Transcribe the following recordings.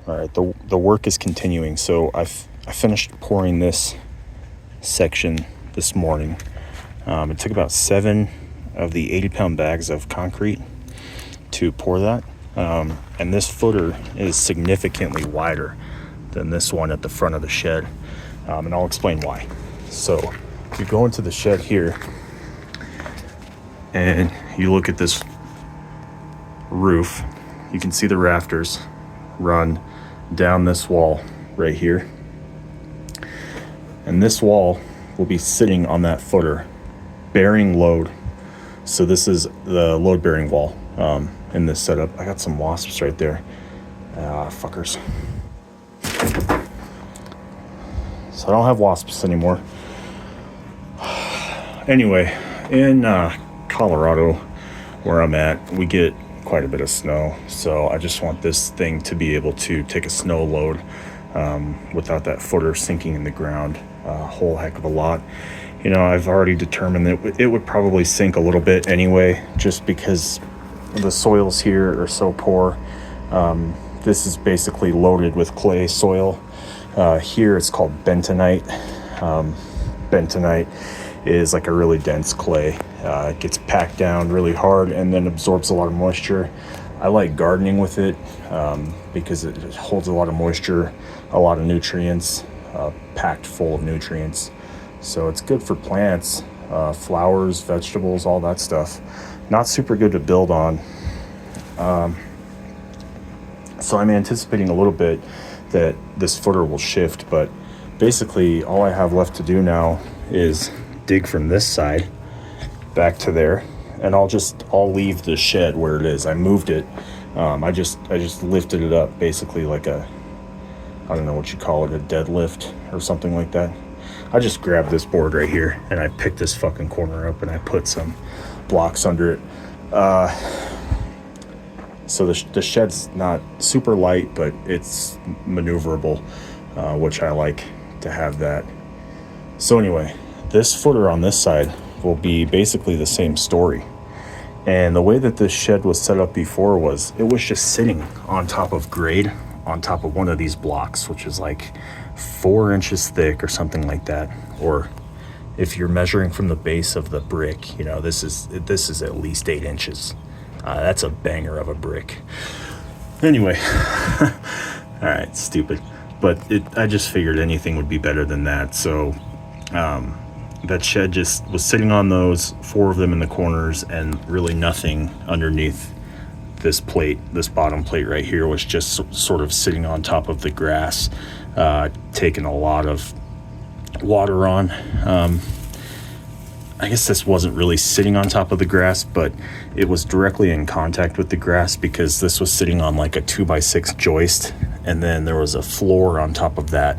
All right, the work is continuing. So I finished pouring this section this morning. It took about 7 of the 80-pound bags of concrete to pour that. And this footer is significantly wider than this one at the front of the shed. And I'll explain why. So you go into the shed here and you look at this roof. You can see the rafters run down this wall right here. And this wall will be sitting on that footer, bearing load. So this is the load bearing wall in this setup. I got some wasps right there. Fuckers. So I don't have wasps anymore. Anyway, in Colorado, where I'm at, we get quite a bit of snow. So I just want this thing to be able to take a snow load without that footer sinking in the ground a whole heck of a lot. You know, I've already determined that it would probably sink a little bit anyway, just because the soils here are so poor. This is basically loaded with clay soil. Here it's called bentonite. Bentonite is like a really dense clay. It gets packed down really hard and then absorbs a lot of moisture. I like gardening with it because it holds a lot of moisture, a lot of nutrients, packed full of nutrients. So it's good for plants, flowers, vegetables, all that stuff. Not super good to build on. So I'm anticipating a little bit that this footer will shift, but basically all I have left to do now is dig from this side back to there, and I'll leave the shed where it is. I moved it. I just lifted it up, basically like I don't know what you call it, a deadlift or something like that. I just grabbed this board right here and I picked this fucking corner up and I put some blocks under it. So the shed's not super light, but it's maneuverable, which I like to have that. So anyway, this footer on this side will be basically the same story. And the way that this shed was set up before was it was just sitting on top of grade, on top of one of these blocks, which is like 4 inches thick or something like that. Or if you're measuring from the base of the brick, you know, this is at least 8 inches. That's a banger of a brick. Anyway, all right, stupid. But I just figured anything would be better than that. So that shed just was sitting on those, 4 of them in the corners, and really nothing underneath this plate. This bottom plate right here was just sort of sitting on top of the grass, taking a lot of water on. I guess this wasn't really sitting on top of the grass, but it was directly in contact with the grass because this was sitting on like a 2x6 joist, and then there was a floor on top of that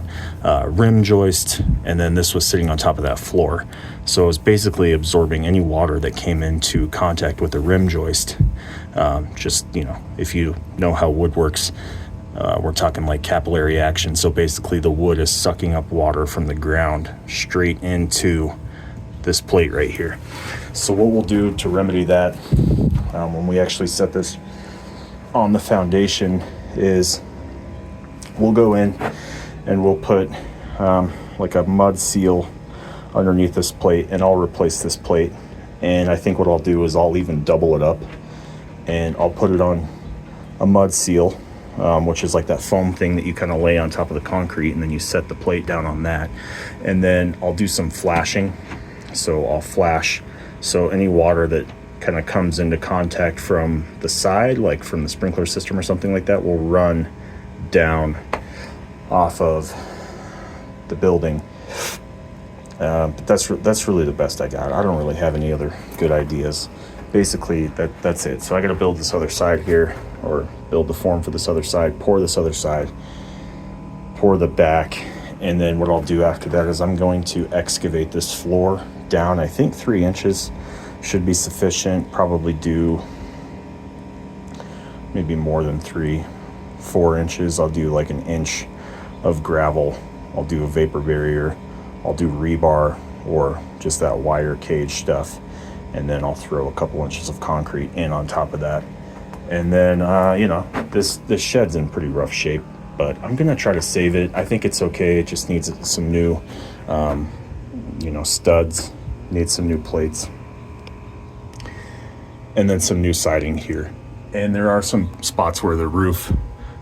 rim joist, and then this was sitting on top of that floor. So it was basically absorbing any water that came into contact with the rim joist. Just, you know, if you know how wood works, we're talking like capillary action. So basically the wood is sucking up water from the ground straight into this plate right here. So what we'll do to remedy that when we actually set this on the foundation is we'll go in and we'll put like a mud seal underneath this plate, and I'll replace this plate. And I think what I'll do is I'll even double it up and I'll put it on a mud seal, which is like that foam thing that you kind of lay on top of the concrete, and then you set the plate down on that. And then I'll do some flashing. So I'll flash, so any water that kind of comes into contact from the side, like from the sprinkler system or something like that, will run down off of the building. But that's really the best I got. I don't really have any other good ideas. Basically, that's it. So I got to build this other side here, or build the form for this other side, pour this other side, pour the back, and then what I'll do after that is I'm going to excavate this floor down. I think 3 inches should be sufficient. Probably do maybe more than 3-4 inches. I'll do like 1 inch of gravel. I'll do a vapor barrier. I'll do rebar or just that wire cage stuff, and then I'll throw a couple inches of concrete in on top of that. And then you know, this shed's in pretty rough shape. but I'm gonna try to save it. I think it's okay. It just needs some new, studs, needs some new plates, and then some new siding here. And there are some spots where the roof,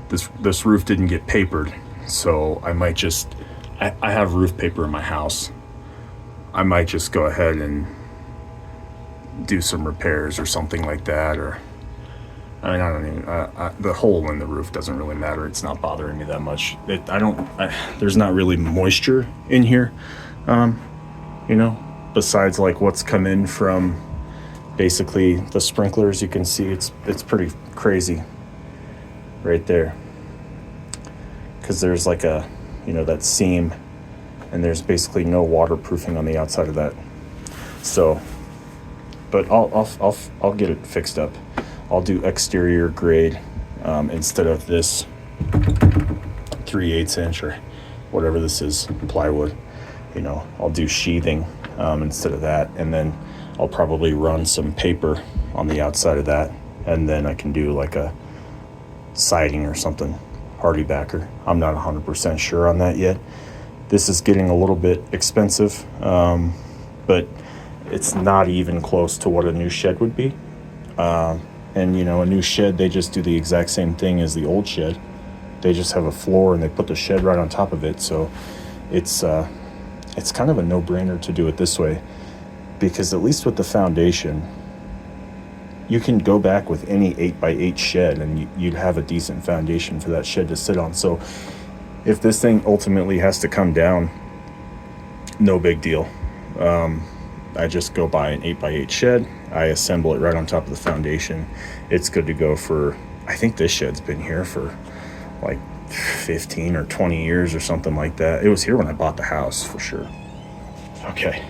this roof didn't get papered, so I might just, I have roof paper in my house. I might just go ahead and do some repairs or something like that, or I mean, I don't even, the hole in the roof doesn't really matter. It's not bothering me that much. There's not really moisture in here, besides like what's come in from basically the sprinklers. You can see it's pretty crazy right there, because there's like that seam, and there's basically no waterproofing on the outside of that. So, but I'll get it fixed up. I'll do exterior grade instead of this 3/8 inch or whatever this is, plywood. I'll do sheathing instead of that, and then I'll probably run some paper on the outside of that, and then I can do like a siding or something, hardy backer. I'm not 100% sure on that yet. This is getting a little bit expensive, but it's not even close to what a new shed would be. And a new shed, they just do the exact same thing as the old shed. They just have a floor and they put the shed right on top of it. So it's kind of a no-brainer to do it this way, because at least with the foundation, you can go back with any 8x8 shed and you'd have a decent foundation for that shed to sit on. So if this thing ultimately has to come down, no big deal. I just go buy an 8x8 shed. I assemble it right on top of the foundation. It's good to go for, I think this shed's been here for like 15 or 20 years or something like that. It was here when I bought the house for sure. Okay.